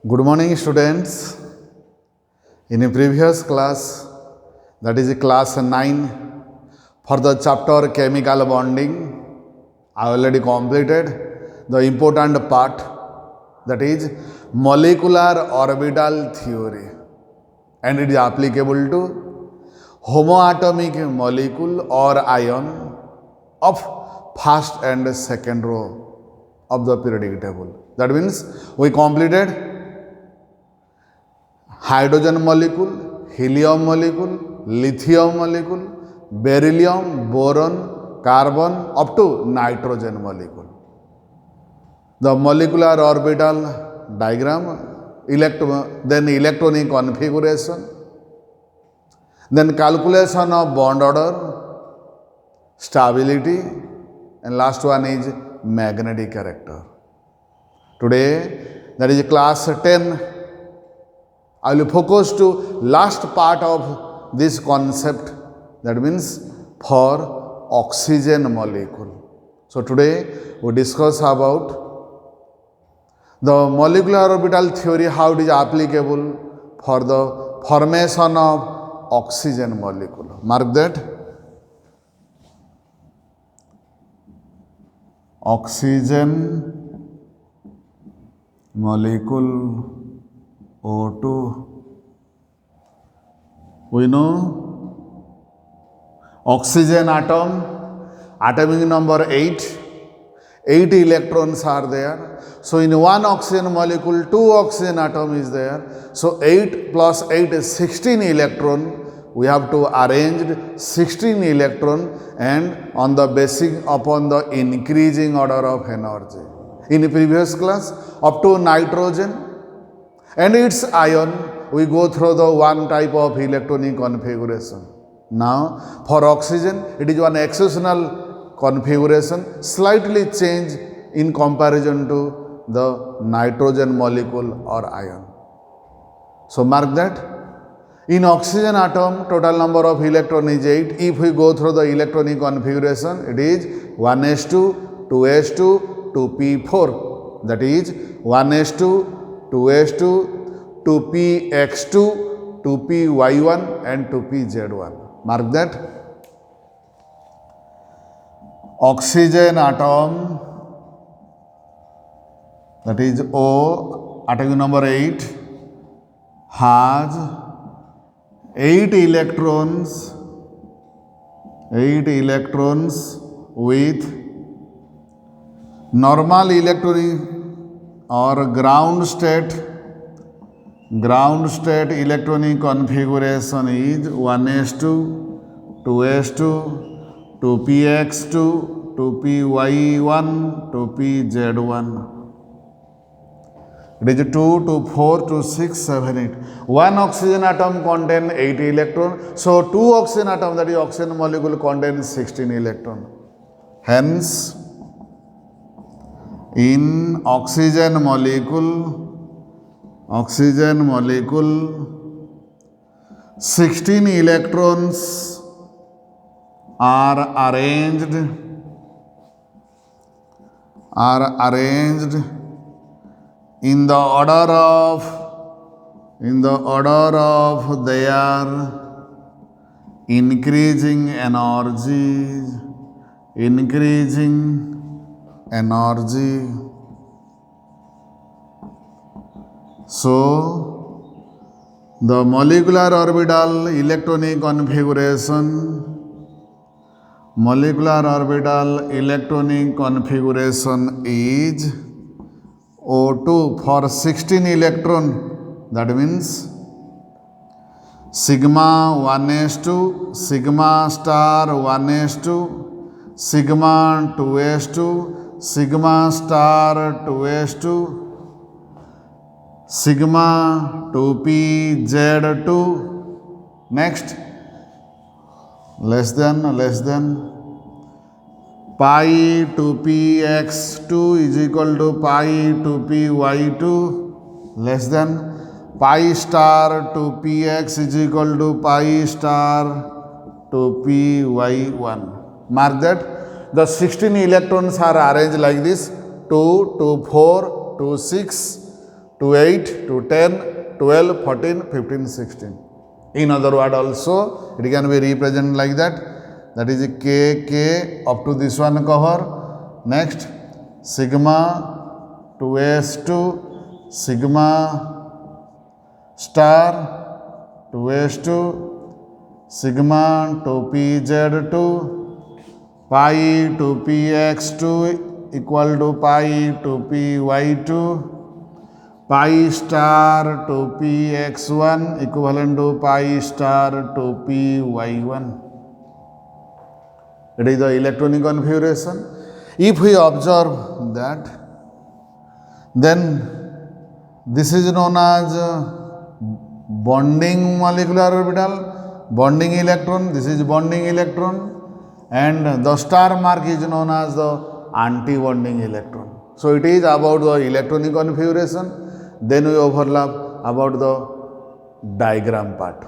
Good morning, students. In a previous class, that is class 9, for the chapter chemical bonding, I already completed the important part, that is molecular orbital theory, and it is applicable to homoatomic molecule or ion of first and second row of the periodic table. That means we completed hydrogen molecule, helium molecule, lithium molecule, beryllium, boron, carbon up to nitrogen molecule. The molecular orbital diagram, then electronic configuration, then calculation of bond order, stability, and last one is magnetic character. Today, that is class 10. I will focus to last part of this concept, that means for oxygen molecule. So today we discuss about the molecular orbital theory, how it is applicable for the formation of oxygen molecule. Mark that. Oxygen molecule O2. We know oxygen atom, atomic number 8. 8 electrons are there. So in one oxygen molecule, 2 oxygen atom is there. So 8 plus 8 is 16 electron. We have to arrange 16 electron and on the basis upon the increasing order of energy. In previous class, up to nitrogen and its ion, we go through the one type of electronic configuration. Now, for oxygen, it is one exceptional configuration, slightly changed in comparison to the nitrogen molecule or ion. So, mark that. In oxygen atom, total number of electron is 8. If we go through the electronic configuration, it is 1s2, 2s2, 2p4. That is 1s2, 2s2, 2px2, 2py1 and 2pz1. Mark that. Oxygen atom, that is O, atomic number 8, has 8 electrons with normal electronic or ground state electronic configuration is 1s2, 2s2, 2px2, 2py1, 2pz1. It is 2, 2, 4, 2, 6, 7, 8. One oxygen atom contains 8 electrons. So 2 oxygen atom, that is oxygen molecule, contains 16 electrons. Hence, in oxygen molecule, 16 electrons are arranged in the order of their increasing energy. So, the molecular orbital electronic configuration is O2 for 16 electron. That means sigma 1s2, sigma star 1s2, sigma 2s2, sigma star 2s2, sigma 2pz2. Next, less than pi 2px2 is equal to pi 2py2, less than pi star 2px is equal to pi star 2py1. Mark that. The 16 electrons are arranged like this: 2, 2, 4, 2, 6, to 8 to 10, 12, 14, 15, 16. In other word also, it can be represented like that. That is K up to this one cover. Next, sigma to S2, sigma star to S2, sigma to PZ2, pi to Px2 equal to pi to Py2, pi star to Px1 equivalent to pi star to Py1. It is the electronic configuration. If we observe that, then this is known as bonding molecular orbital, bonding electron, this is bonding electron, and the star mark is known as the anti-bonding electron. So it is about the electronic configuration. Then we overlap about the diagram part.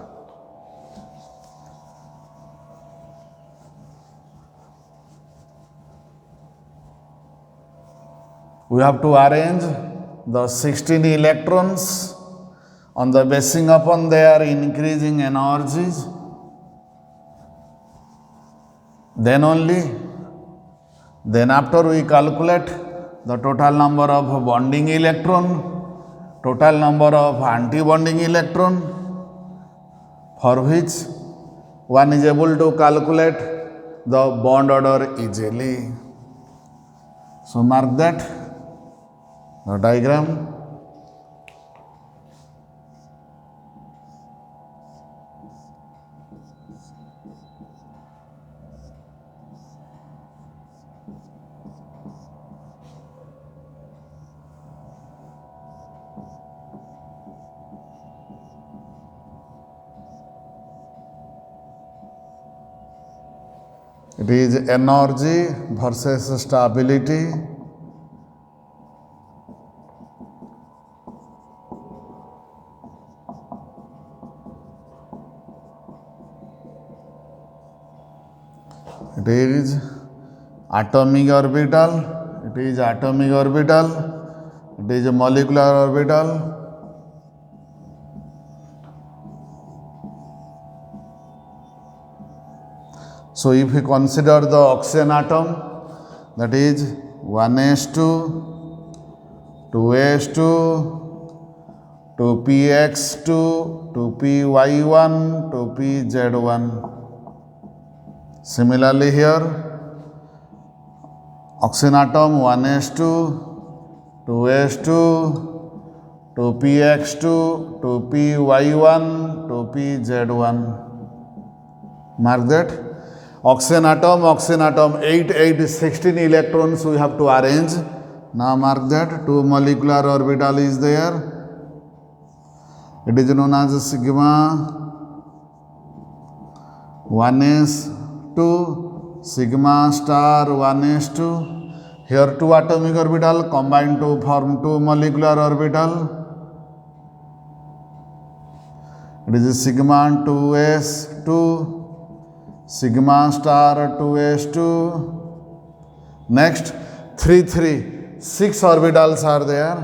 We have to arrange the 16 electrons on the basing upon their increasing energies. Then after we calculate the total number of bonding electron, total number of anti-bonding electron, for which one is able to calculate the bond order easily. So mark that. The diagram. It is energy versus stability. It is atomic orbital, it is atomic orbital, it is a molecular orbital. So if we consider the oxygen atom, that is 1s2, 2s2, to px2, to py1, to pz1. Similarly here, oxygen atom 1s2, 2s2, to px2, to py1, to pz1. Mark that. Oxygen atom 8, 8, 16 electrons we have to arrange. Now mark that. 2 molecular orbital is there. It is known as sigma 1s2, sigma star 1s2. Here 2 atomic orbital combine to form 2 molecular orbital. It is sigma 2s2, sigma star 2s2. Next 3, 3, 6 orbitals are there.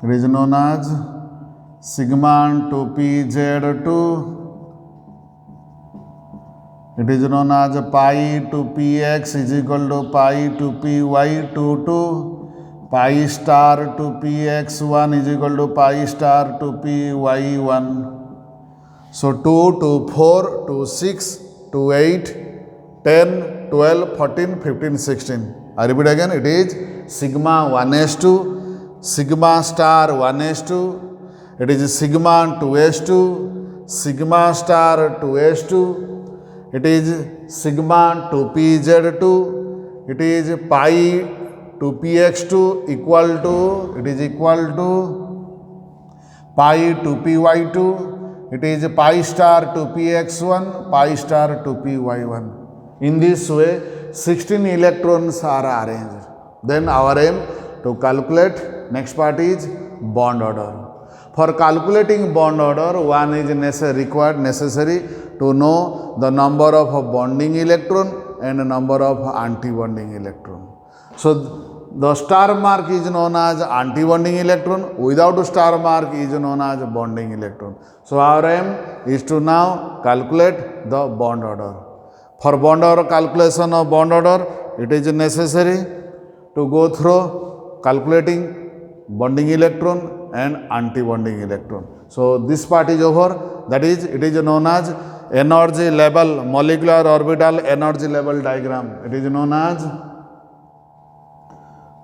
It is known as sigma to pz2. It is known as pi to px is equal to pi to py22. Pi star to px1 is equal to pi star to py1. So 2 to 4 to 6 to 8, 10, 12, 14, 15, 16. I repeat again, it is sigma 1s2, sigma star 1s2, it is sigma 2s2, sigma star 2s2, it is sigma to pz2, it is pi to px2 equal to, it is equal to pi to py2, it is pi star to px1, pi star to py1. In this way, 16 electrons are arranged. Then our aim to calculate, next part is bond order. For calculating bond order, one is necessary to know the number of bonding electron and number of anti-bonding electron. So the star mark is known as anti-bonding electron, without star mark is known as bonding electron. So our aim is to now calculate the bond order. For bond order calculation of bond order, it is necessary to go through calculating bonding electron and anti-bonding electron. So this part is over. That is, it is known as energy level, molecular orbital energy level diagram. It is known as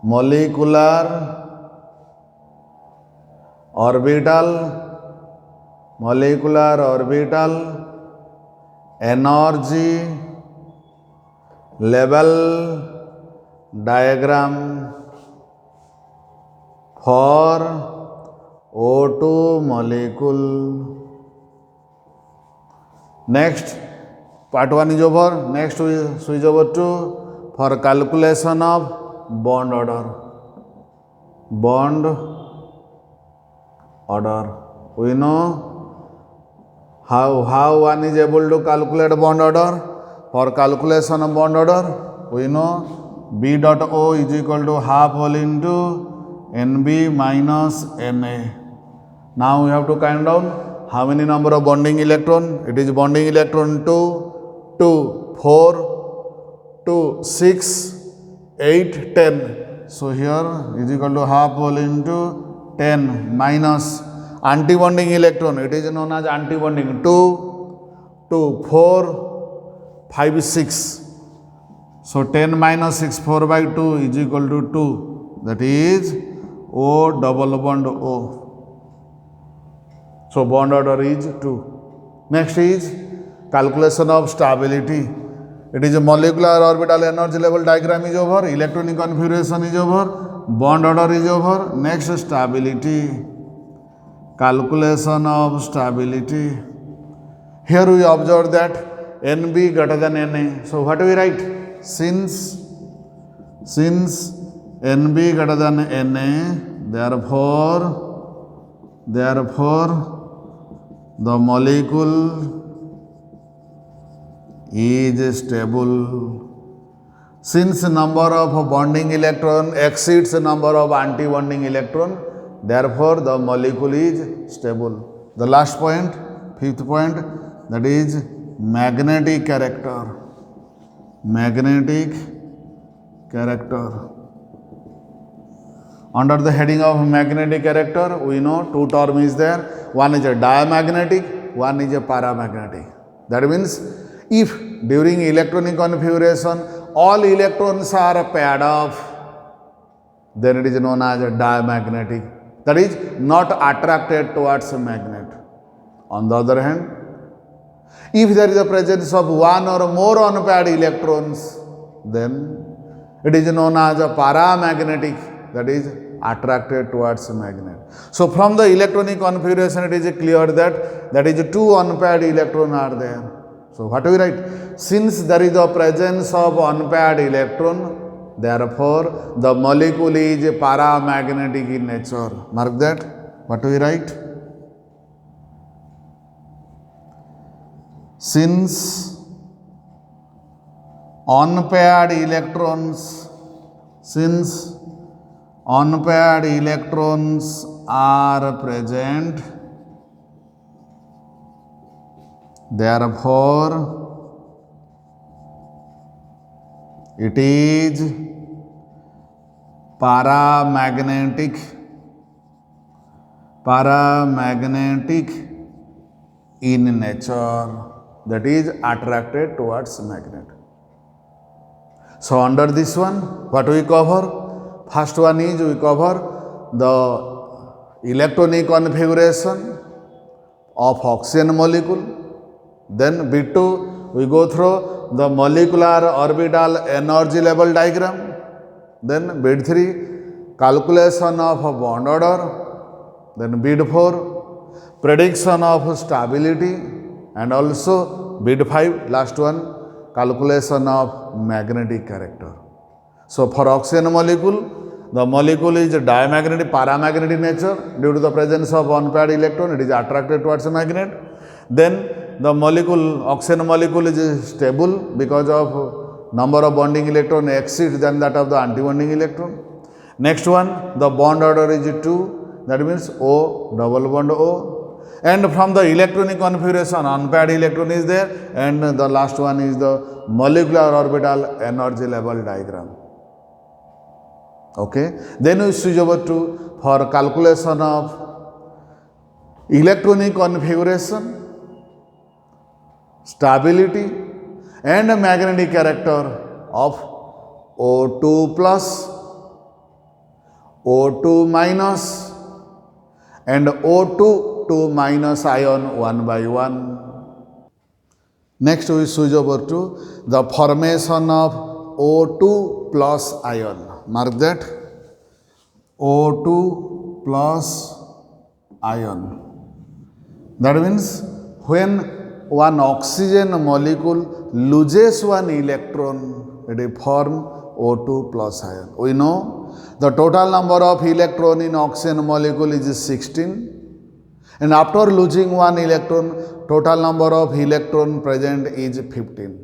molecular orbital energy level diagram for O2 molecule. Next, part 1 is over. Next we switch over to for calculation of bond order. Bond order. We know how one is able to calculate bond order. For calculation of bond order, we know B dot O is equal to half whole into NB minus NA. Now we have to count down how many number of bonding electron. It is bonding electron 2, 2, 4, 2, 6, 8, 10. So here is equal to half whole into 10 minus anti-bonding electron. It is known as anti-bonding 2, 2, 4, 5, 6. So 10 minus 6, 4 by 2 is equal to 2. That is O double bond O. So bond order is 2. Next is calculation of stability. It is a molecular orbital energy level diagram is over, electronic configuration is over, bond order is over. Next, stability. Calculation of stability. Here we observe that NB greater than NA. So what do we write? Since NB greater than NA, therefore the molecule is stable. Since number of bonding electron exceeds number of anti-bonding electron, therefore the molecule is stable. The last point, fifth point, that is magnetic character. Magnetic character. Under the heading of magnetic character, we know two terms is there. One is a diamagnetic, one is a paramagnetic. That means if during electronic configuration all electrons are paired off, then it is known as a diamagnetic. That is not attracted towards a magnet. On the other hand, if there is a presence of one or more unpaired electrons, then it is known as a paramagnetic, that is attracted towards a magnet. So from the electronic configuration, it is clear that is two unpaired electrons are there. So what do we write? Since there is a presence of unpaired electron, therefore the molecule is paramagnetic in nature. Mark that. What do we write? Since unpaired electrons are present, therefore it is paramagnetic in nature, that is attracted towards magnet. So under this one, what we cover? First one is we cover the electronic configuration of oxygen molecule. Then B2, we go through the molecular orbital energy level diagram. Then B3, calculation of a bond order. Then B4, prediction of stability. And also B5, last one, calculation of magnetic character. So for oxygen molecule, the molecule is diamagnetic, paramagnetic nature. Due to the presence of unpaired electron, it is attracted towards a magnet. Then the molecule, oxygen molecule is stable because of number of bonding electron exceeds than that of the anti-bonding electron. Next one, the bond order is 2, that means O, double bond O. And from the electronic configuration, unpaired electron is there, and the last one is the molecular orbital energy level diagram. Okay, then we switch over to for calculation of electronic configuration, stability, and magnetic character of O2 plus, O2 minus, and O2 2 minus ion one by one. Next we switch over to the formation of O2 plus ion. Mark that, O2 plus ion. That means when one oxygen molecule loses one electron, it forms O2 plus ion. We know the total number of electron in oxygen molecule is 16, and after losing one electron, total number of electron present is 15.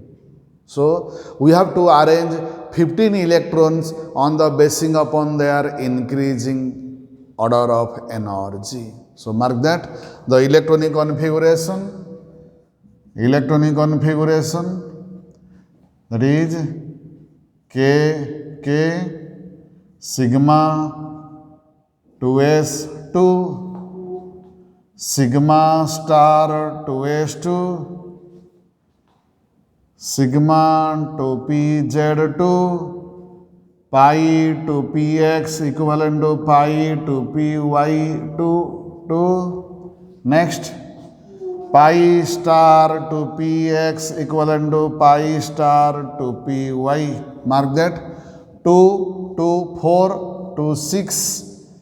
So we have to arrange 15 electrons on the basing upon their increasing order of energy. So mark that, the electronic configuration, that is K sigma 2s2 sigma star 2s2 sigma to pz2 pi to px equivalent to pi to py2. Next, pi star to px equivalent to pi star to py. Mark that, 2 to 4 to 6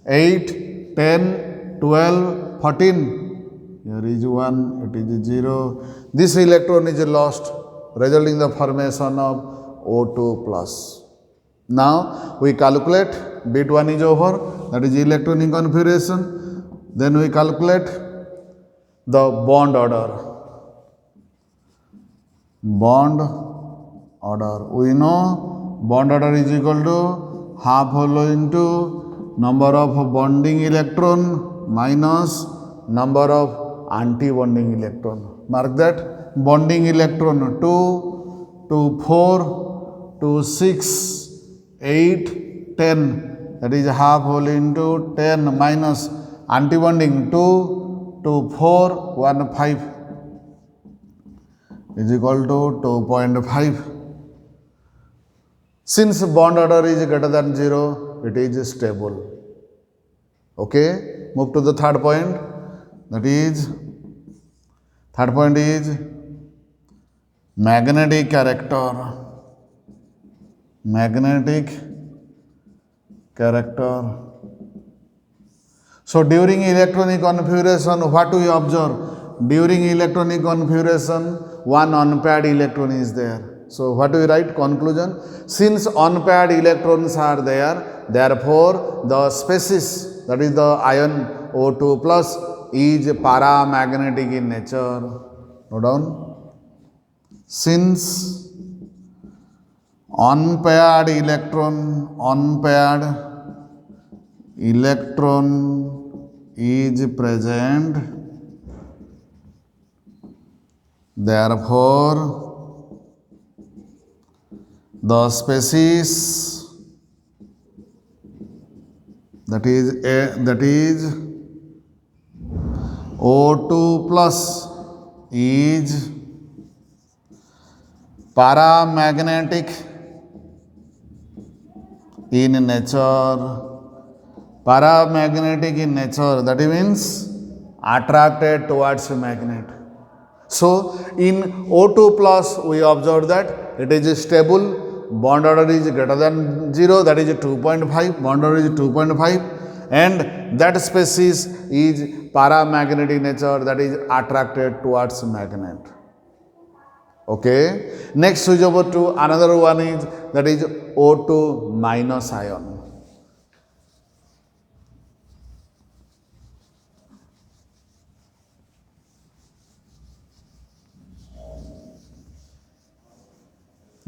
8 10 12 14. Here is 1, it is 0. This electron is lost, resulting in the formation of O2 plus. Now we calculate, bit 1 is over, that is electronic configuration. Then we calculate the bond order. We know bond order is equal to half whole into number of bonding electron minus number of anti-bonding electron. Mark that, bonding electron 2 to 4 to 6 8 10, that is half whole into 10 minus anti-bonding 2 to 4 1 5 is equal to 2.5. Since bond order is greater than 0, it is stable. Okay, move to the third point. That is, third point is magnetic character. So during electronic configuration, what we observe? During electronic configuration, one unpaired electron is there. So what do we write? Conclusion. Since unpaired electrons are there, therefore the species, that is the ion O2 plus, is paramagnetic in nature. Note down. Since unpaired electron is present, therefore the species, that is O2 plus, is paramagnetic in nature. Paramagnetic in nature, that means attracted towards a magnet. So in O2 plus, we observe that it is stable, bond order is greater than 0, that is 2.5, bond order is 2.5, and that species is paramagnetic in nature, that is attracted towards magnet. Okay, next switch over to another one is, that is O2 minus ion.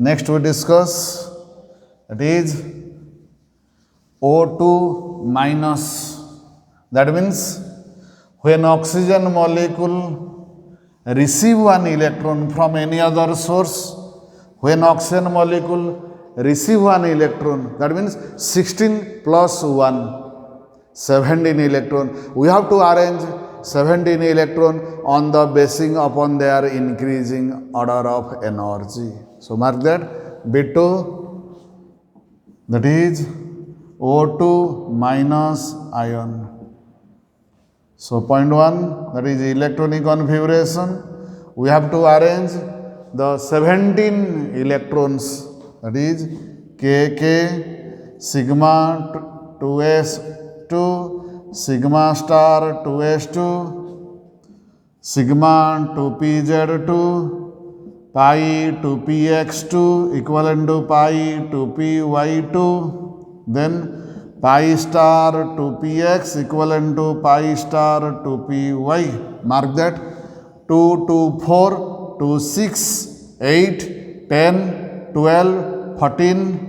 Next we discuss, that is O2 minus. That means when oxygen molecule receive one electron from any other source, when oxygen molecule receive one electron, that means 16 plus 1, 17 electron. We have to arrange 17 electron on the basing upon their increasing order of energy. So mark that B2, that is O2 minus ion. So point 1, that is electronic configuration. We have to arrange the 17 electrons, that is KK sigma 2s2 sigma star 2s2 sigma 2pz2 pi 2px2 equivalent to pi 2py2, then pi star 2px equivalent to pi star 2py. Mark that 2, 2, 4, 2, 6, 8, 10, 12, 14,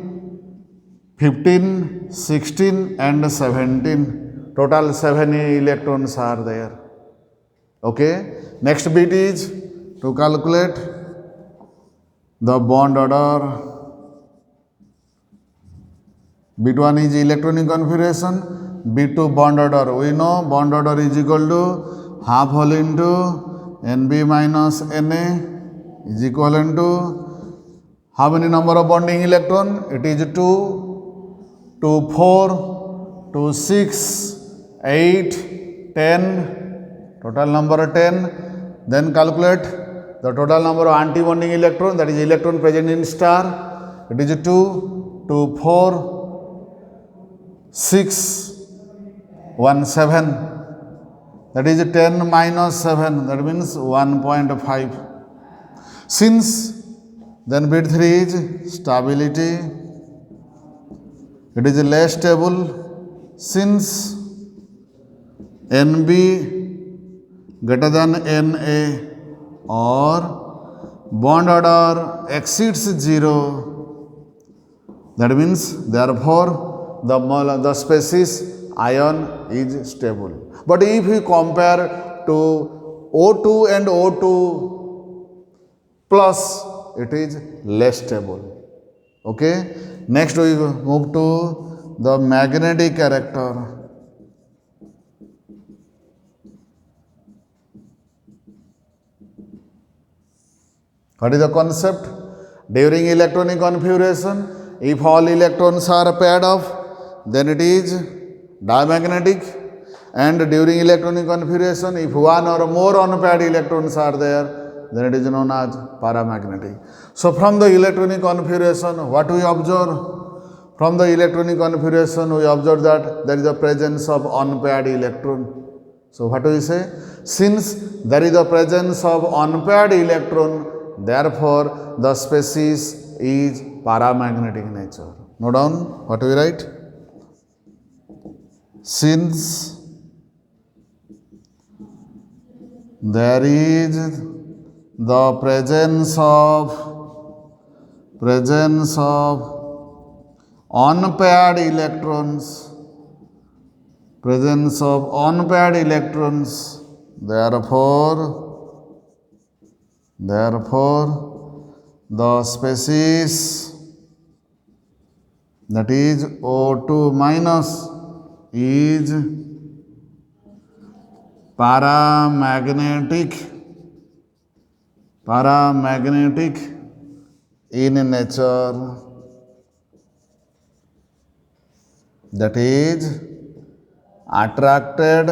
15, 16 and 17. Total 7 electrons are there. Okay. Next bit is to calculate the bond order. Bit 1 is electronic configuration, bit 2 bond order. We know bond order is equal to half whole into Nb minus Na is equivalent to how many number of bonding electron? It is 2, 2, 4, 2, 6, 8, 10, total number 10. Then calculate the total number of anti-bonding electron, that is electron present in star. It is 2, 2, 4, 6, 1, 7. That is 10 minus 7, that means 1.5. Since then bit 3 is stability, it is less stable. Since Nb greater than Na or bond order exceeds 0, that means therefore the species ion is stable. But if we compare to O2 and O2 plus, it is less stable. Okay. Next we move to the magnetic character. What is the concept? During electronic configuration, if all electrons are paired off, then it is diamagnetic, and during electronic configuration, if one or more unpaired electrons are there, then it is known as paramagnetic. So from the electronic configuration, what we observe? From the electronic configuration, we observe that there is a presence of unpaired electron. So what do we say? Since there is a presence of unpaired electron, therefore the species is paramagnetic nature. Note down what we write. Since there is the presence of unpaired electrons, therefore the species, that is O2 minus, is paramagnetic in nature, that is attracted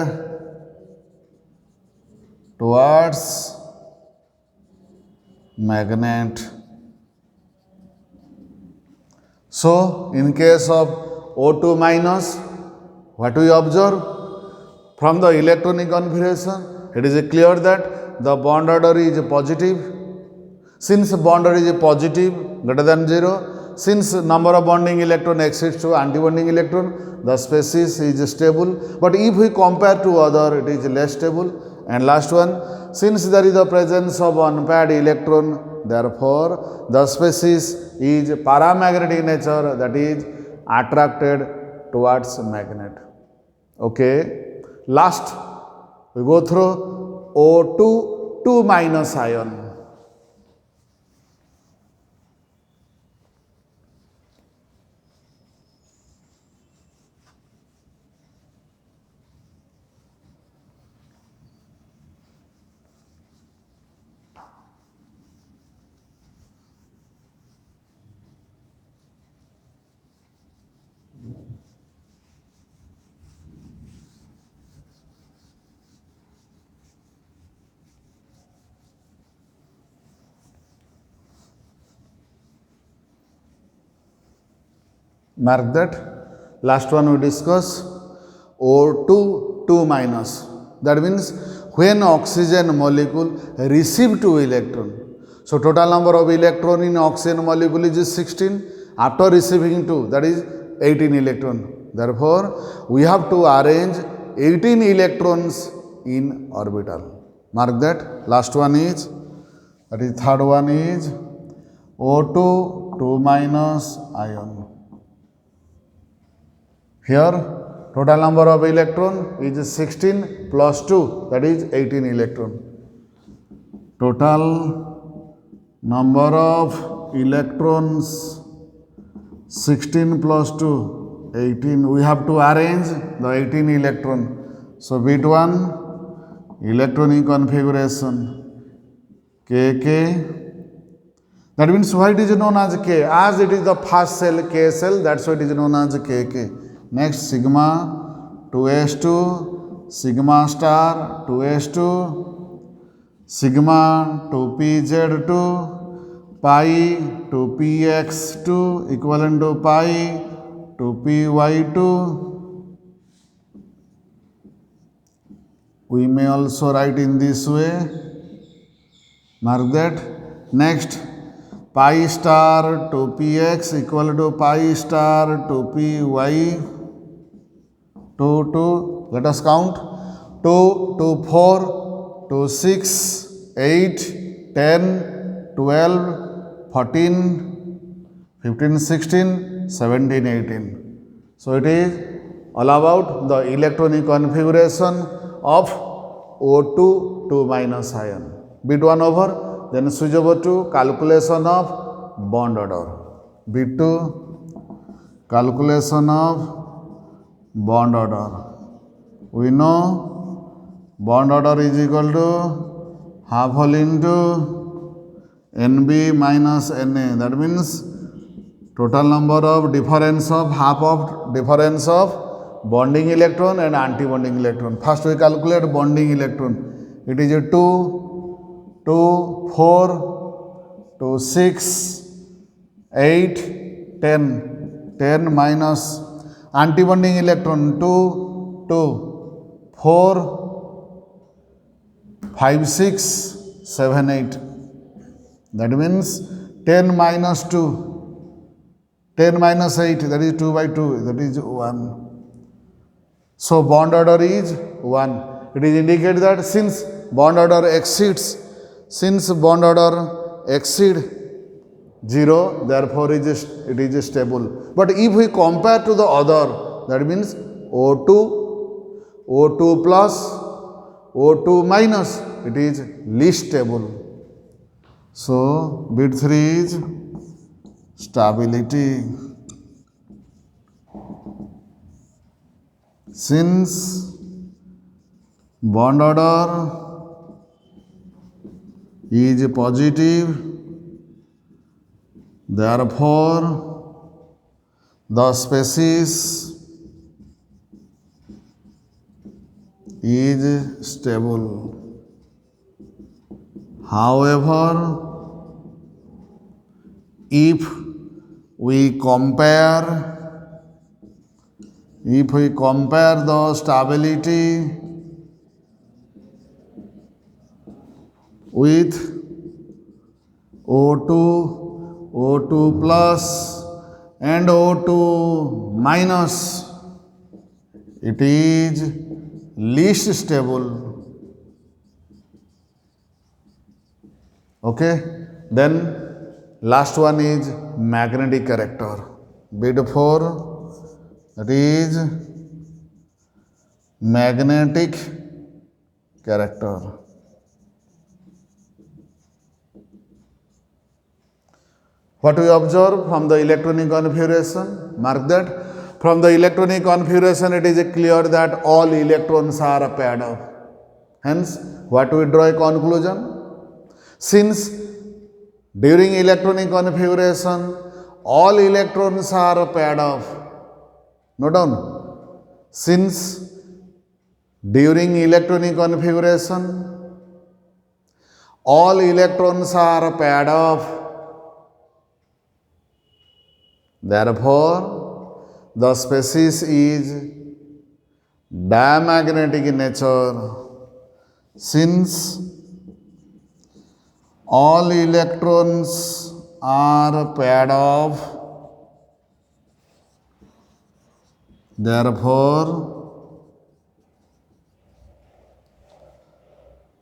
towards magnet. So in case of O2 minus, what we observe? From the electronic configuration, it is clear that the bond order is positive. Since bond order is positive, greater than 0, since number of bonding electron exceeds to anti-bonding electron, the species is stable. But if we compare to other, it is less stable. And last one, since there is the presence of unpaired electron, therefore the species is paramagnetic nature, that is attracted towards magnet. Okay. Last, we go through O2 2 minus ion. Mark that. Last one we discuss O2 2 minus. That means when oxygen molecule receive 2 electron. So total number of electron in oxygen molecule is 16. After receiving 2, that is 18 electron. Therefore, we have to arrange 18 electrons in orbital. Mark that. Last one is, that is third one is O2 2 minus ion. Here, total number of electron is 16 plus 2, that is 18 electron. Total number of electrons 16 plus 2, 18. We have to arrange the 18 electron. So, bit 1, electronic configuration, KK. That means why it is known as K? As it is the first cell, K cell, that's why it is known as KK. Next, sigma 2s2, sigma star 2s2, sigma 2pz2, pi 2px2 equivalent to pi 2py2. We may also write in this way. Mark that. Next, pi star 2px equal to pi star 2py. 2, let us count, 2, 2, 4, 2, 6, 8, 10, 12, 14, 15, 16, 17, 18. So, it is all about the electronic configuration of O2 2 minus ion. Bit 1 over, then switch over to calculation of bond order. Bit 2, calculation of bond order. We know bond order is equal to half whole into NB minus NA. That means total number of difference of half of difference of bonding electron and anti-bonding electron. First we calculate bonding electron. It is a 2, 2, 4, 2, 6, 8, 10. 10 minus anti-bonding electron 2, 2, 4, 5, 6, 7, 8. That means 10 minus 2, 10 minus 8, that is 2 by 2, that is 1. So, bond order is 1. It is indicated that since bond order exceeds 0, therefore it is stable. But if we compare to the other, that means O2 plus, O2 minus, it is least stable. So, bit 3 is stability. Since bond order is positive, therefore the species is stable. However, if we compare the stability with O2 plus and O2 minus, it is least stable. Okay, then last one is magnetic character. Bit 4, that is magnetic character. What we observe from the electronic configuration? Mark that. From the electronic configuration, it is clear that all electrons are paired up. Hence, what we draw a conclusion? Since during electronic configuration, all electrons are paired up. Note down. Since during electronic configuration, all electrons are paired up. Therefore, the species is diamagnetic in nature. Since all electrons are paired off, therefore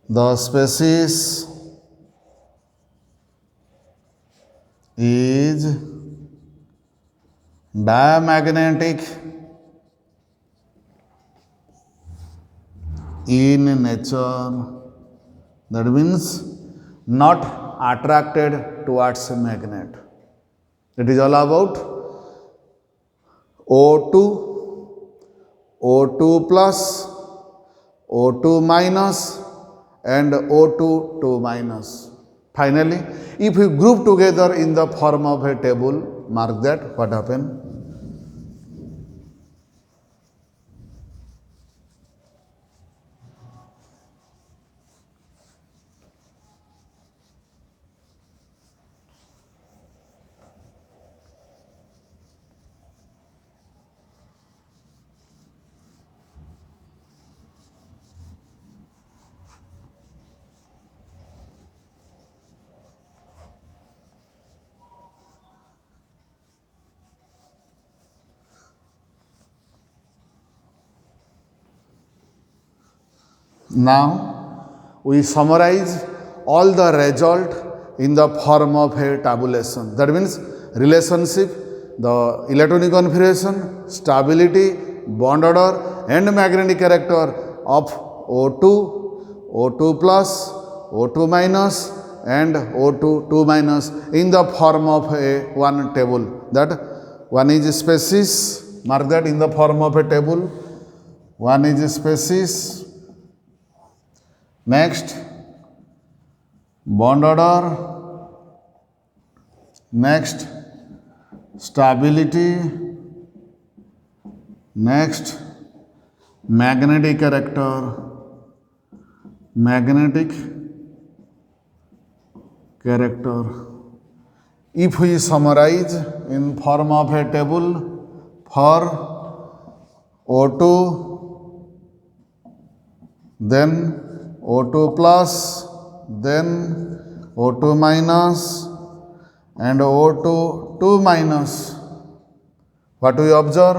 the species is diamagnetic in nature. That means not attracted towards a magnet. It is all about O2, O2 plus, O2 minus and O2, 2 minus. Finally, if we group together in the form of a table, mark that, what happened? Now, we summarize all the result in the form of a tabulation. That means relationship, the electronic configuration, stability, bond order and magnetic character of O2, O2 plus, O2 minus and O2, 2 minus in the form of a one table. That one is species, mark that, in the form of a table. One is species. Next, bond order. Next, stability. Next, magnetic character. Magnetic character. If we summarize in form of a table for O2, then O2 plus, then O2 minus and O2, 2 minus. What we observe?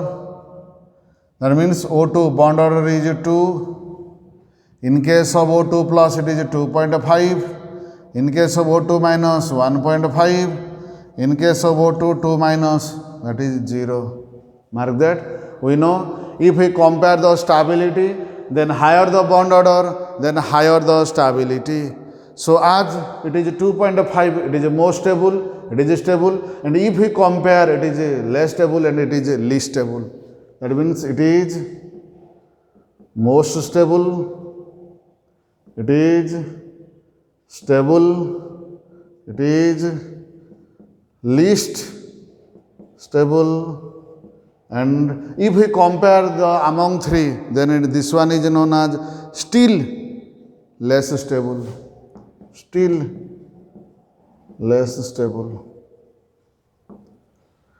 That means O2 bond order is 2. In case of O2 plus it is 2.5. In case of O2 minus 1.5. In case of O2, 2 minus, that is 0. Mark that. We know if we compare the stability, then higher the bond order, then higher the stability. So as it is 2.5, it is more stable, it is stable, and if we compare, it is less stable and it is least stable. That means it is most stable, it is stable, it is least stable. And if we compare the among three, then this one is known as still less stable. Still less stable.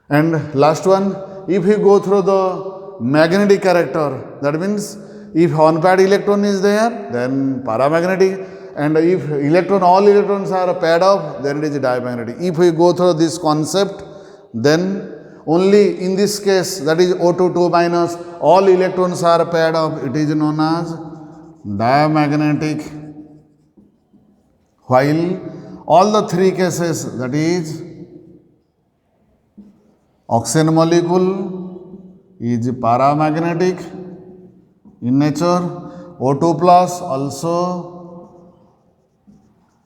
And last one, if we go through the magnetic character, that means if unpaired electron is there, then paramagnetic. And if all electrons are paired up, then it is diamagnetic. If we go through this concept, then only in this case, that is O2, 2 minus, all electrons are paired up, it is known as diamagnetic. While all the three cases, that is oxygen molecule, is paramagnetic in nature. O2 plus also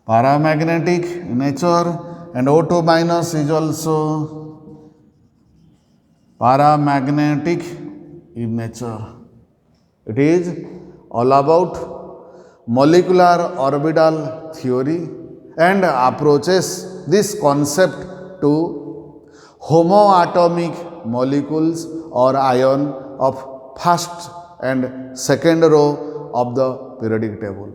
paramagnetic in nature, and O2 minus is also paramagnetic in nature. It is all about molecular orbital theory and approaches this concept to homoatomic molecules or ion of first and second row of the periodic table.